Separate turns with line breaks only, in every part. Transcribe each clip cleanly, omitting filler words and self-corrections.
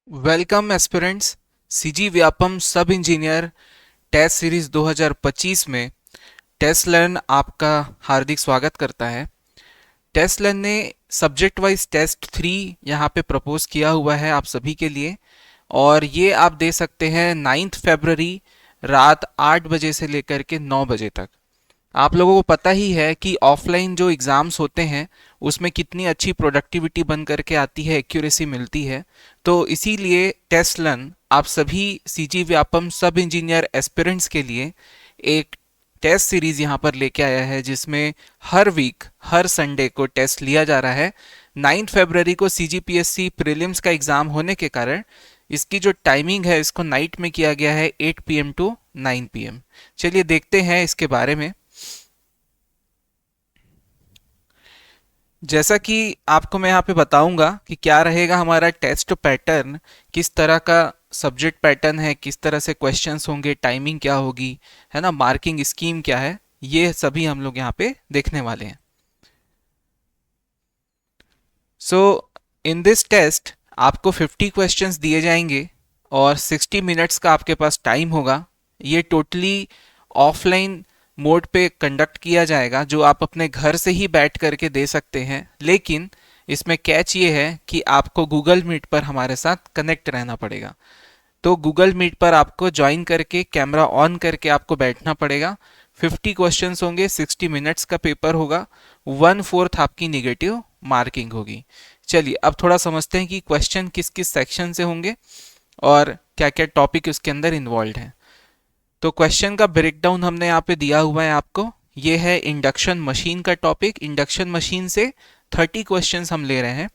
Welcome aspirants. CG Vyapam सब engineer test series 2025 में test learn आपका हार्दिक स्वागत करता है। टेस्ट लर्न ने सब्जेक्ट वाइज टेस्ट 3 यहाँ पे प्रपोज किया हुआ है आप सभी के लिए, और ये आप दे सकते हैं 9 फरवरी रात 8 बजे से लेकर के 9 बजे तक। आप लोगों को पता ही है कि ऑफलाइन जो एग्ज़ाम्स होते हैं उसमें कितनी अच्छी प्रोडक्टिविटी बन करके आती है, एक्यूरेसी मिलती है। तो इसीलिए टेस्ट लर्न आप सभी सीजी व्यापम सब इंजीनियर एस्पिरेंट्स के लिए एक टेस्ट सीरीज यहाँ पर लेके आया है, जिसमें हर वीक हर संडे को टेस्ट लिया जा रहा है। 9 फरवरी को सीजीपीएससी प्रीलिम्स का एग्ज़ाम होने के कारण इसकी जो टाइमिंग है इसको नाइट में किया गया है, 8 PM टू 9 PM। चलिए देखते हैं इसके बारे में। जैसा कि आपको मैं यहाँ पे बताऊंगा कि क्या रहेगा हमारा टेस्ट पैटर्न, किस तरह का सब्जेक्ट पैटर्न है, किस तरह से क्वेश्चंस होंगे, टाइमिंग क्या होगी, है ना, मार्किंग स्कीम क्या है, ये सभी हम लोग यहाँ पे देखने वाले हैं। सो इन दिस टेस्ट आपको 50 क्वेश्चंस दिए जाएंगे और 60 मिनट्स का आपके पास टाइम होगा। ये टोटली ऑफलाइन मोड पे कंडक्ट किया जाएगा, जो आप अपने घर से ही बैठ करके दे सकते हैं, लेकिन इसमें कैच ये है कि आपको गूगल मीट पर हमारे साथ कनेक्ट रहना पड़ेगा। तो गूगल मीट पर आपको ज्वाइन करके कैमरा ऑन करके आपको बैठना पड़ेगा। 50 क्वेश्चंस होंगे, 60 मिनट्स का पेपर होगा, 1/4 आपकी निगेटिव मार्किंग होगी। चलिए अब थोड़ा समझते हैं कि क्वेश्चन किस किस सेक्शन से होंगे और क्या क्या टॉपिक उसके अंदर इन्वॉल्व हैं। तो क्वेश्चन का ब्रेकडाउन हमने यहाँ पे दिया हुआ है आपको। ये है इंडक्शन मशीन का टॉपिक। इंडक्शन मशीन से 30 क्वेश्चंस हम ले रहे हैं।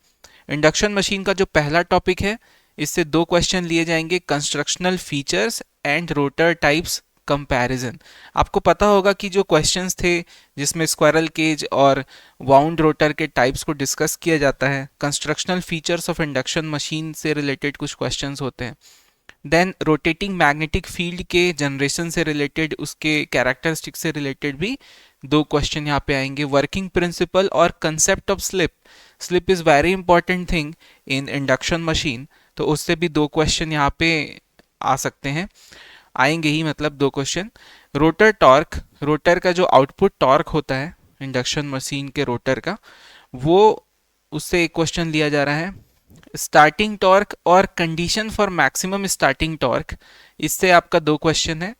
इंडक्शन मशीन का जो पहला टॉपिक है, इससे 2 क्वेश्चन लिए जाएंगे, constructional features and rotor types comparison. आपको पता होगा कि जो क्वेश्चंस थे जिसमें स्क्वायरल केज और वाउंड रोटर के टाइप्स को डिस्कस किया जाता है, constructional features of induction machine से रिलेटेड कुछ क्वेश्चंस होते हैं। देन रोटेटिंग मैग्नेटिक फील्ड के जनरेशन से रिलेटेड, उसके कैरेक्टरिस्टिक से रिलेटेड भी 2 क्वेश्चन यहाँ पे आएंगे। वर्किंग प्रिंसिपल और concept of slip, slip is very important thing in induction machine, तो उससे भी 2 क्वेश्चन यहाँ पे आ सकते हैं, आएंगे ही, मतलब 2 क्वेश्चन। रोटर टॉर्क, रोटर का जो आउटपुट टॉर्क होता है इंडक्शन मशीन के रोटर का, वो उससे एक क्वेश्चन लिया जा रहा है। स्टार्टिंग टॉर्क और condition for maximum starting torque, इससे आपका 2 क्वेश्चन है।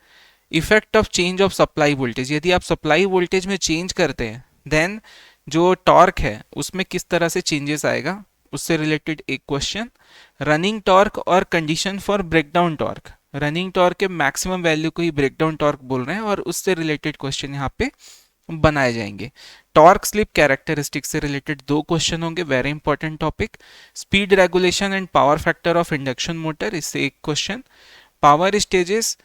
Effect of change of supply voltage, यदि आप सप्लाई वोल्टेज में चेंज करते हैं देन जो टॉर्क है उसमें किस तरह से चेंजेस आएगा, उससे रिलेटेड एक क्वेश्चन। रनिंग टॉर्क और condition for breakdown torque, running torque के मैक्सिमम वैल्यू को ही ब्रेकडाउन टॉर्क बोल रहे हैं, और उससे रिलेटेड क्वेश्चन यहाँ पे बनाए जाएंगे। टॉर्क स्लिप कैरेक्टरिस्टिक से रिलेटेड 2 क्वेश्चन होंगे, very important topic. Speed regulation and power factor of induction motor, इससे एक क्वेश्चन। पावर स्टेजेस,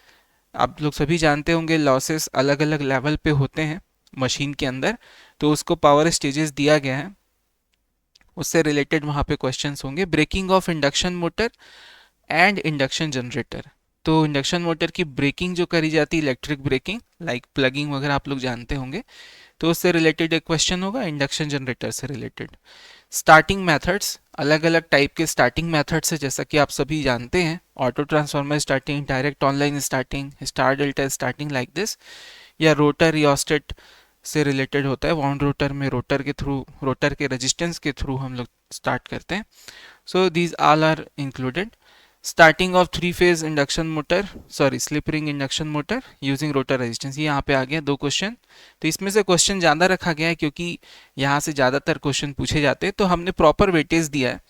आप लोग सभी जानते होंगे लॉसेस अलग अलग लेवल पे होते हैं मशीन के अंदर, तो उसको पावर स्टेजेस दिया गया है, उससे रिलेटेड वहाँ पे क्वेश्चंस होंगे। Braking of induction motor and induction generator, तो इंडक्शन मोटर की ब्रेकिंग जो करी जाती है, इलेक्ट्रिक ब्रेकिंग लाइक प्लगिंग वगैरह आप लोग जानते होंगे, तो उससे रिलेटेड एक क्वेश्चन होगा। इंडक्शन जनरेटर से रिलेटेड स्टार्टिंग मेथड्स, अलग अलग टाइप के स्टार्टिंग मेथड्स है, जैसा कि आप सभी जानते हैं, auto transformer starting, direct online starting, star delta starting like this, या रोटर रियोस्टेट से रिलेटेड होता है। वाउंड रोटर में रोटर के थ्रू, रोटर के रेजिस्टेंस के थ्रू हम लोग स्टार्ट करते हैं। So these all are included. Starting of 3 phase induction motor, sorry slip ring induction motor using rotor resistance, ये यहाँ पे आ गया 2 क्वेश्चन। तो इसमें से क्वेश्चन ज़्यादा रखा गया है क्योंकि यहाँ से ज़्यादातर क्वेश्चन पूछे जाते हैं, तो हमने प्रॉपर वेटेज दिया है।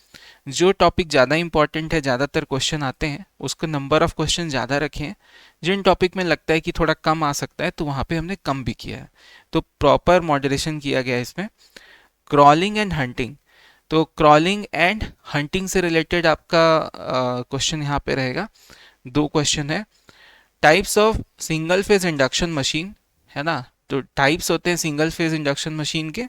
जो टॉपिक ज़्यादा इंपॉर्टेंट है, ज़्यादातर क्वेश्चन आते हैं, उसको नंबर ऑफ क्वेश्चन ज़्यादा रखे हैं। जिन टॉपिक में लगता है कि थोड़ा कम आ सकता है, तो वहाँ पे हमने कम भी किया है, तो प्रॉपर मॉडरेशन किया गया है इसमें। क्रॉलिंग एंड हंटिंग, तो क्रॉलिंग एंड हंटिंग से रिलेटेड आपका क्वेश्चन यहाँ पे रहेगा। 2 क्वेश्चन है। Types of single phase induction machine, है ना, तो टाइप्स होते हैं सिंगल फेज इंडक्शन मशीन के,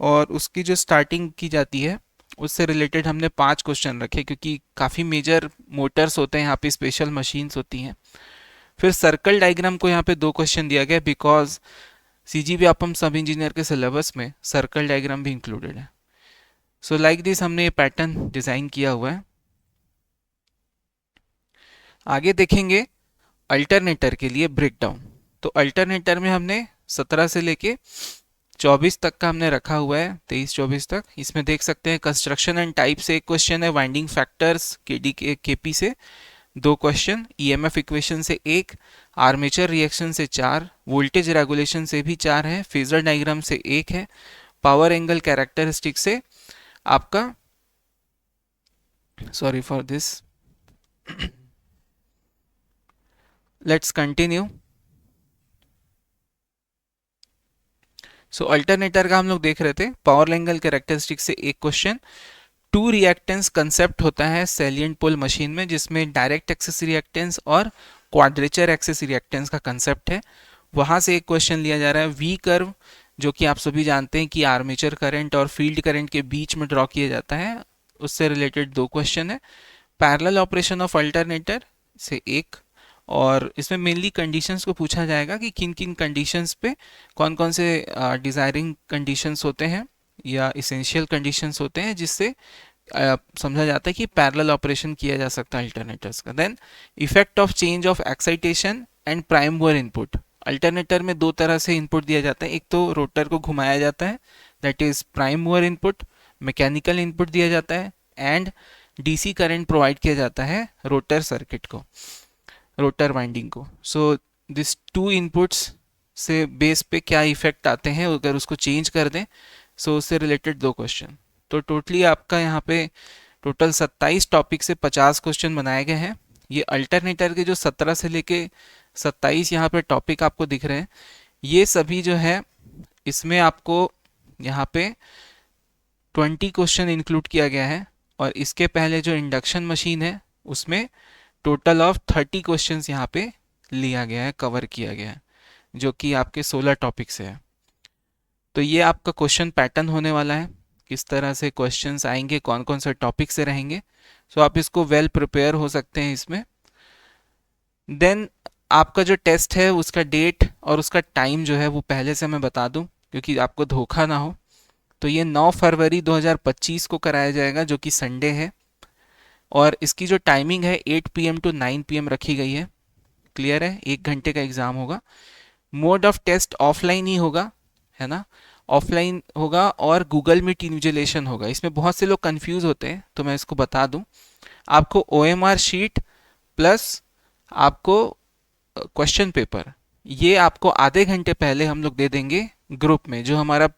और उसकी जो स्टार्टिंग की जाती है उससे रिलेटेड हमने 5 क्वेश्चन रखे, क्योंकि काफ़ी मेजर मोटर्स होते हैं यहाँ पे, स्पेशल मशीन्स होती हैं। फिर सर्कल डायग्राम को यहाँ पे 2 क्वेश्चन दिया गया, बिकॉज सीजीबी अपम सब इंजीनियर के सिलेबस में सर्कल डायग्राम भी इंक्लूडेड है। सो लाइक दिस हमने ये पैटर्न डिज़ाइन किया हुआ है। आगे देखेंगे अल्टरनेटर के लिए ब्रेकडाउन। तो अल्टरनेटर में हमने 17 से लेके 24 तक का हमने रखा हुआ है, 23-24 तक। इसमें देख सकते हैं कंस्ट्रक्शन एंड टाइप से एक क्वेश्चन है, वाइंडिंग फैक्टर्स केडी के केपी से 2 क्वेश्चन, ईएमएफ इक्वेशन से 1, आर्मेचर रिएक्शन से 4, वोल्टेज रेगुलेशन से भी 4 है, फेजर डायग्राम से 1 है, पावर एंगल कैरेक्टरिस्टिक से आपका, sorry for this, let's continue. So alternator का हम लोग देख रहे थे, पावर एंगल कैरेक्टरिस्टिक से एक क्वेश्चन। टू रिएक्टेंस कंसेप्ट होता है सैलिएंट पोल मशीन में, जिसमें डायरेक्ट एक्सेस रिएक्टेंस और क्वाड्रेचर एक्सेस रिएक्टेंस का कंसेप्ट है। वहां से एक क्वेश्चन लिया जा रहा है, वी कर्व, जो कि आप सभी जानते हैं कि आर्मेचर करंट और फील्ड करंट के बीच में ड्रॉ किया जाता है, उससे रिलेटेड 2 क्वेश्चन है। पैरेलल ऑपरेशन ऑफ अल्टरनेटर से एक, और इसमें मेनली कंडीशंस को पूछा जाएगा कि किन किन कंडीशंस पे कौन कौन से डिज़ायरिंग कंडीशंस होते हैं या इसेंशियल कंडीशंस होते हैं, जिससे समझा जाता है कि पैरेलल ऑपरेशन किया जा सकता है अल्टरनेटर्स का। Then effect of change of excitation and prime mover input. Alternator में 2 तरह से इनपुट दिया जाता है, एक तो रोटर को घुमाया जाता है, that is prime mover input, mechanical input दिया जाता है, एंड डीसी करंट प्रोवाइड किया जाता है रोटर सर्किट को, रोटर वाइंडिंग को। सो दिस 2 इनपुट्स से बेस पे क्या इफेक्ट आते हैं अगर उसको चेंज कर दें, सो उससे रिलेटेड 2 क्वेश्चन। तो टोटली आपका यहाँ पे टोटल 27 टॉपिक से 50 क्वेश्चन बनाए गए हैं। ये अल्टरनेटर के जो 17 से लेके 27 यहाँ पे टॉपिक आपको दिख रहे हैं, ये सभी जो है इसमें आपको यहाँ पे 20 क्वेश्चन इंक्लूड किया गया है, और इसके पहले जो इंडक्शन मशीन है उसमें टोटल ऑफ 30 क्वेश्चंस यहाँ पे लिया गया है, कवर किया गया है, जो कि आपके 16 टॉपिक से है। तो ये आपका क्वेश्चन पैटर्न होने वाला है, किस तरह से क्वेश्चंस आएंगे, कौन कौन से टॉपिक से रहेंगे। सो आप इसको वेल प्रिपेयर हो सकते हैं इसमें। देन आपका जो टेस्ट है उसका डेट और उसका टाइम जो है वो पहले से मैं बता दूं, क्योंकि आपको धोखा ना हो। तो ये 9 फरवरी 2025 को कराया जाएगा, जो कि संडे है, और इसकी जो टाइमिंग है 8 PM टू 9 PM रखी गई है। क्लियर है, 1 घंटे का एग्ज़ाम होगा। मोड ऑफ टेस्ट ऑफलाइन ही होगा, है ना, ऑफलाइन होगा, और गूगल मीट इन्विजिलेशन होगा। इसमें बहुत से लोग कंफ्यूज होते हैं, तो मैं इसको बता दूं। आपको OMR शीट प्लस आपको क्वेश्चन पेपर, ये आपको आधे घंटे पहले हम लोग दे देंगे ग्रुप में। जो हमारा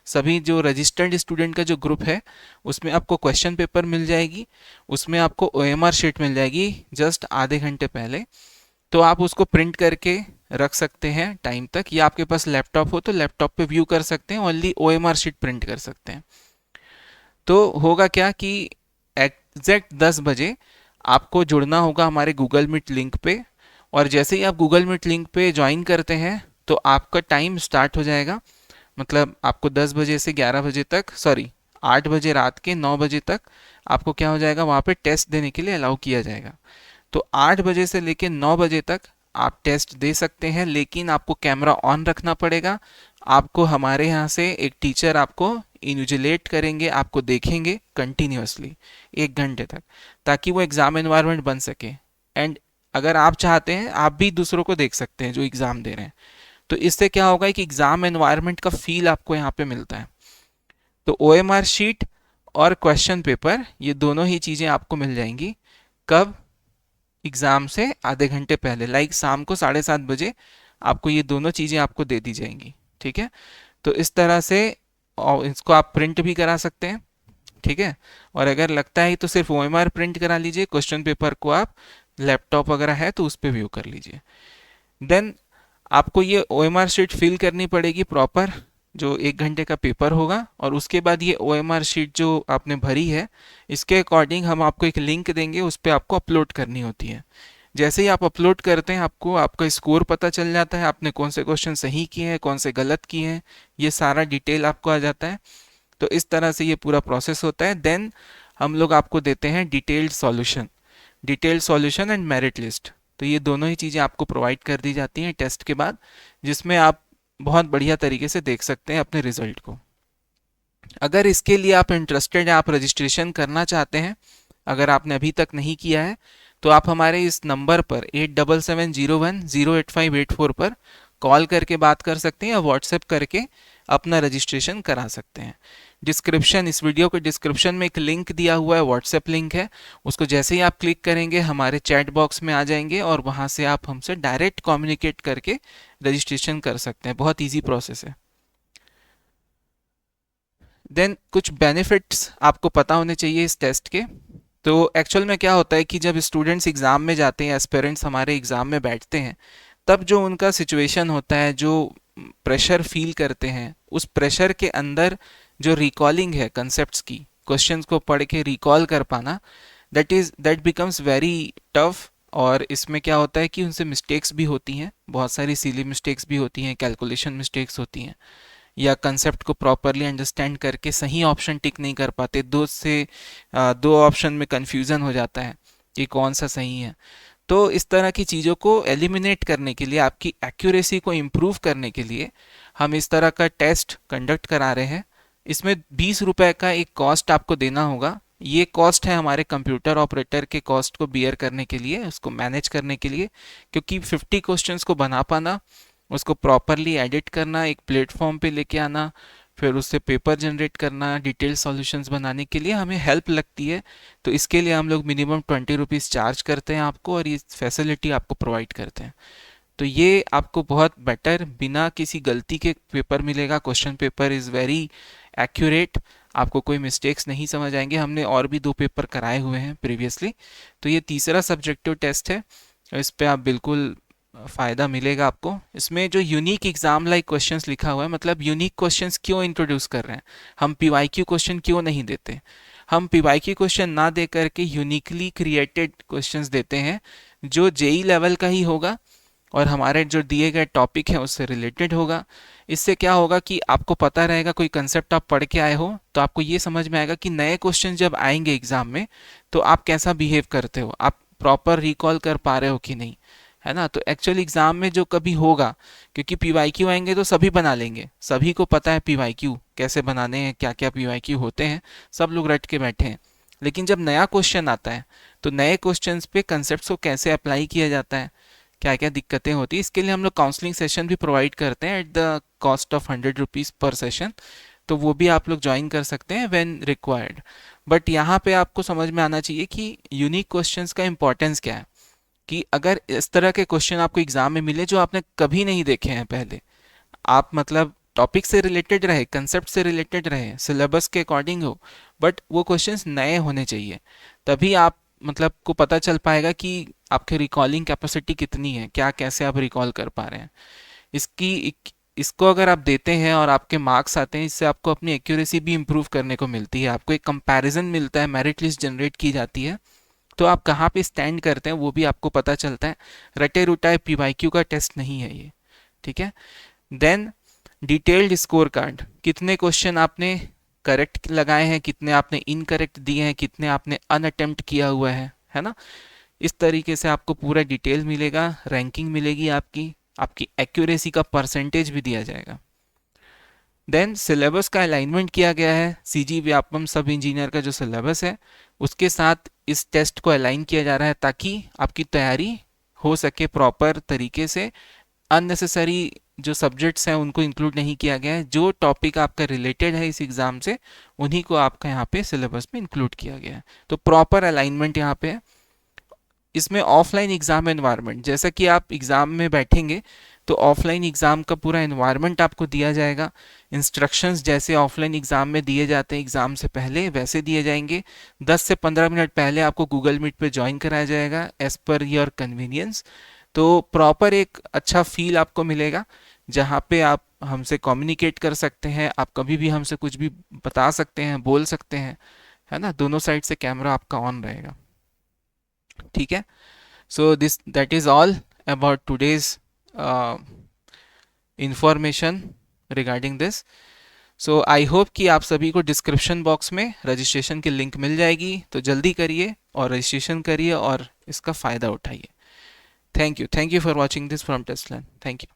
सभी जो रजिस्टर्ड स्टूडेंट का जो ग्रुप है, उसमें आपको क्वेश्चन पेपर मिल जाएगी, उसमें आपको OMR शीट मिल जाएगी जस्ट आधे घंटे पहले। तो आप उसको प्रिंट करके रख सकते हैं टाइम तक, या आपके पास लैपटॉप हो तो लैपटॉप पे व्यू कर सकते हैं, ओनली OMR शीट प्रिंट कर सकते हैं। तो होगा क्या कि एग्जैक्ट 10 बजे आपको जुड़ना होगा हमारे गूगल मीट लिंक पे, और जैसे ही आप गूगल मीट लिंक पे ज्वाइन करते हैं तो आपका टाइम स्टार्ट हो जाएगा। मतलब आपको 10 बजे से 11 बजे तक, सॉरी 8 बजे रात के 9 बजे तक आपको क्या हो जाएगा, वहाँ पे टेस्ट देने के लिए अलाउ किया जाएगा। तो 8 बजे से लेके 9 बजे तक आप टेस्ट दे सकते हैं, लेकिन आपको कैमरा ऑन रखना पड़ेगा। आपको हमारे यहाँ से एक टीचर आपको इन्विजिलेट करेंगे, आपको देखेंगे कंटिन्यूअसली 1 घंटे तक, ताकि वो एग्ज़ाम एनवायरनमेंट बन सके। एंड अगर आप चाहते हैं आप भी दूसरों को देख सकते हैं जो एग्ज़ाम दे रहे हैं, तो इससे क्या होगा कि एग्ज़ाम एनवायरनमेंट का फील आपको यहाँ पे मिलता है। तो OMR शीट और क्वेश्चन पेपर, ये दोनों ही चीज़ें आपको मिल जाएंगी। कब? एग्ज़ाम से आधे घंटे पहले, लाइक शाम को 7:30 बजे आपको ये दोनों चीज़ें आपको दे दी जाएंगी। ठीक है, तो इस तरह से, और इसको आप प्रिंट भी करा सकते हैं। ठीक है, और अगर लगता है तो सिर्फ OMR प्रिंट करा लीजिए, क्वेश्चन पेपर को आप लैपटॉप वगैरह है तो उस पर व्यू कर लीजिए। देन आपको ये OMR शीट फिल करनी पड़ेगी प्रॉपर, जो 1 घंटे का पेपर होगा, और उसके बाद ये OMR शीट जो आपने भरी है, इसके अकॉर्डिंग हम आपको एक लिंक देंगे, उस पर आपको अपलोड करनी होती है। जैसे ही आप अपलोड करते हैं आपको आपका स्कोर पता चल जाता है, आपने कौन से क्वेश्चन सही किए हैं, कौन से गलत किए हैं, ये सारा डिटेल आपको आ जाता है। तो इस तरह से ये पूरा प्रोसेस होता है। देन हम लोग आपको देते हैं detailed solution and merit list. तो ये दोनों ही चीज़ें आपको प्रोवाइड कर दी जाती हैं टेस्ट के बाद, जिसमें आप बहुत बढ़िया तरीके से देख सकते हैं अपने रिजल्ट को। अगर इसके लिए आप इंटरेस्टेड हैं, आप रजिस्ट्रेशन करना चाहते हैं, अगर आपने अभी तक नहीं किया है, तो आप हमारे इस नंबर पर 8770108584 पर कॉल करके बात कर सकते हैं या व्हाट्सएप करके अपना रजिस्ट्रेशन करा सकते हैं। डिस्क्रिप्शन, इस वीडियो के डिस्क्रिप्शन में एक लिंक दिया हुआ है, व्हाट्सएप लिंक है, उसको जैसे ही आप क्लिक करेंगे हमारे चैट बॉक्स में आ जाएंगे और वहाँ से आप हमसे डायरेक्ट कम्युनिकेट करके रजिस्ट्रेशन कर सकते हैं। बहुत ईजी प्रोसेस है। देन कुछ बेनिफिट्स आपको पता होने चाहिए इस टेस्ट के। तो एक्चुअल में क्या होता है कि जब स्टूडेंट्स एग्ज़ाम में जाते हैं, एस्पिरेंट्स हमारे एग्ज़ाम में बैठते हैं, तब जो उनका सिचुएशन होता है, जो प्रेशर फील करते हैं, उस प्रेशर के अंदर जो रिकॉलिंग है कंसेप्ट्स की, क्वेश्चंस को पढ़ के रिकॉल कर पाना, दैट बिकम्स वेरी टफ। और इसमें क्या होता है कि उनसे मिस्टेक्स भी होती हैं, बहुत सारी सिली मिस्टेक्स भी होती हैं, कैलकुलेशन मिस्टेक्स होती हैं, या कंसेप्ट को प्रॉपरली अंडरस्टैंड करके सही ऑप्शन टिक नहीं कर पाते, दो ऑप्शन में कंफ्यूजन हो जाता है कि कौन सा सही है। तो इस तरह की चीज़ों को एलिमिनेट करने के लिए, आपकी एक्यूरेसी को इम्प्रूव करने के लिए हम इस तरह का टेस्ट कंडक्ट करा रहे हैं। इसमें 20 रुपए का एक कॉस्ट आपको देना होगा। ये कॉस्ट है हमारे कंप्यूटर ऑपरेटर के कॉस्ट को बियर करने के लिए, उसको मैनेज करने के लिए, क्योंकि 50 क्वेश्चंस को बना पाना, उसको प्रॉपरली एडिट करना, एक प्लेटफॉर्म पे लेके आना, फिर उससे पेपर जनरेट करना, डिटेल सॉल्यूशंस बनाने के लिए हमें हेल्प लगती है। तो इसके लिए हम लोग मिनिमम 20 रुपीज़ चार्ज करते हैं आपको, और ये फैसिलिटी आपको प्रोवाइड करते हैं। तो ये आपको बहुत बेटर, बिना किसी गलती के पेपर मिलेगा। Question paper is very accurate, आपको कोई मिस्टेक्स नहीं समझ आएंगे। हमने और भी 2 पेपर कराए हुए हैं प्रीवियसली। तो ये तीसरा सब्जेक्टिव टेस्ट है, इस पे आप बिल्कुल फ़ायदा मिलेगा आपको। इसमें जो यूनिक एग्जाम लाइक क्वेश्चंस लिखा हुआ है, मतलब यूनिक क्वेश्चंस क्यों इंट्रोड्यूस कर रहे हैं, हम पीवाईक्यू क्वेश्चन क्यों नहीं देते। हम पीवाईक्यू क्वेश्चन ना दे करके यूनिकली क्रिएटेड क्वेश्चंस देते हैं, जो जेई लेवल का ही होगा और हमारे जो दिए गए टॉपिक है उससे रिलेटेड होगा। इससे क्या होगा कि आपको पता रहेगा, कोई कंसेप्ट आप पढ़ के आए हो तो आपको ये समझ में आएगा कि नए क्वेश्चन जब आएंगे एग्जाम में तो आप कैसा बिहेव करते हो, आप प्रॉपर रिकॉल कर पा रहे हो कि नहीं, है ना। तो एक्चुअल एग्जाम में जो कभी होगा, क्योंकि पीवाईक्यू आएंगे तो सभी बना लेंगे, सभी को पता है पीवाईक्यू कैसे बनाने हैं, क्या क्या पीवाईक्यू होते हैं, सब लोग रट के बैठे हैं। लेकिन जब नया क्वेश्चन आता है तो नए क्वेश्चंस पे कंसेप्ट्स को कैसे अप्लाई किया जाता है, क्या क्या दिक्कतें होती है, इसके लिए हम लोग काउंसलिंग सेशन भी प्रोवाइड करते हैं at the cost of 100 rupees पर सेशन। तो वो भी आप लोग ज्वाइन कर सकते हैं व्हेन रिक्वायर्ड। बट यहाँ पे आपको समझ में आना चाहिए कि यूनिक क्वेश्चंस का इंपॉर्टेंस क्या है। कि अगर इस तरह के क्वेश्चन आपको एग्जाम में मिले जो आपने कभी नहीं देखे हैं पहले, आप मतलब टॉपिक से रिलेटेड रहे, कंसेप्ट से रिलेटेड रहे, सिलेबस के अकॉर्डिंग हो, बट वो क्वेश्चंस नए होने चाहिए, तभी आप मतलब को पता चल पाएगा कि आपके रिकॉलिंग कैपेसिटी कितनी है, क्या कैसे आप रिकॉल कर पा रहे हैं। इसको अगर आप देते हैं और आपके मार्क्स आते हैं, इससे आपको अपनी एक्यूरेसी भी इम्प्रूव करने को मिलती है, आपको एक कंपैरिजन मिलता है, मेरिट लिस्ट जनरेट की जाती है, तो आप कहाँ पे स्टैंड करते हैं वो भी आपको पता चलता है। रटे रुटाए पीवाईक्यू का टेस्ट नहीं है ये, ठीक है। देन डिटेल्ड स्कोर कार्ड, कितने क्वेश्चन आपने करेक्ट लगाए हैं, कितने आपने इनकरेक्ट दिए हैं, कितने आपने अनअटेम्प्ट किया हुआ है ना। इस तरीके से आपको पूरा डिटेल मिलेगा, रैंकिंग मिलेगी, आपकी एक्यूरेसी का परसेंटेज भी दिया जाएगा। देन सिलेबस का अलाइनमेंट किया गया है, सीजी व्यापम सब इंजीनियर का जो सिलेबस है उसके साथ इस टेस्ट को अलाइन किया जा रहा है, ताकि आपकी तैयारी हो सके प्रॉपर तरीके से। अननेसेसरी जो सब्जेक्ट्स हैं उनको इंक्लूड नहीं किया गया है, जो टॉपिक आपका रिलेटेड है इस एग्ज़ाम से उन्हीं को आपका यहाँ पे सिलेबस में इंक्लूड किया गया है। तो प्रॉपर अलाइनमेंट यहाँ पे है। इसमें ऑफलाइन एग्ज़ाम एनवायरनमेंट, जैसा कि आप एग्ज़ाम में बैठेंगे तो ऑफलाइन एग्ज़ाम का पूरा एनवायरनमेंट आपको दिया जाएगा। इंस्ट्रक्शंस जैसे ऑफलाइन एग्ज़ाम में दिए जाते हैं एग्ज़ाम से पहले, वैसे दिए जाएंगे। 10 से 15 मिनट पहले आपको गूगल मीट पे ज्वाइन कराया जाएगा एज़ पर योर कन्वीनियंस। तो प्रॉपर एक अच्छा फील आपको मिलेगा, जहाँ पे आप हमसे कम्युनिकेट कर सकते हैं, आप कभी भी हमसे कुछ भी बता सकते हैं, बोल सकते हैं, है ना। दोनों साइड से कैमरा आपका ऑन रहेगा, ठीक है। So that is all about today's information regarding this. So I hope कि आप सभी को डिस्क्रिप्शन बॉक्स में रजिस्ट्रेशन की लिंक मिल जाएगी, तो जल्दी करिए और रजिस्ट्रेशन करिए और इसका फ़ायदा उठाइए। Thank you for watching this from Tasteland. Thank you.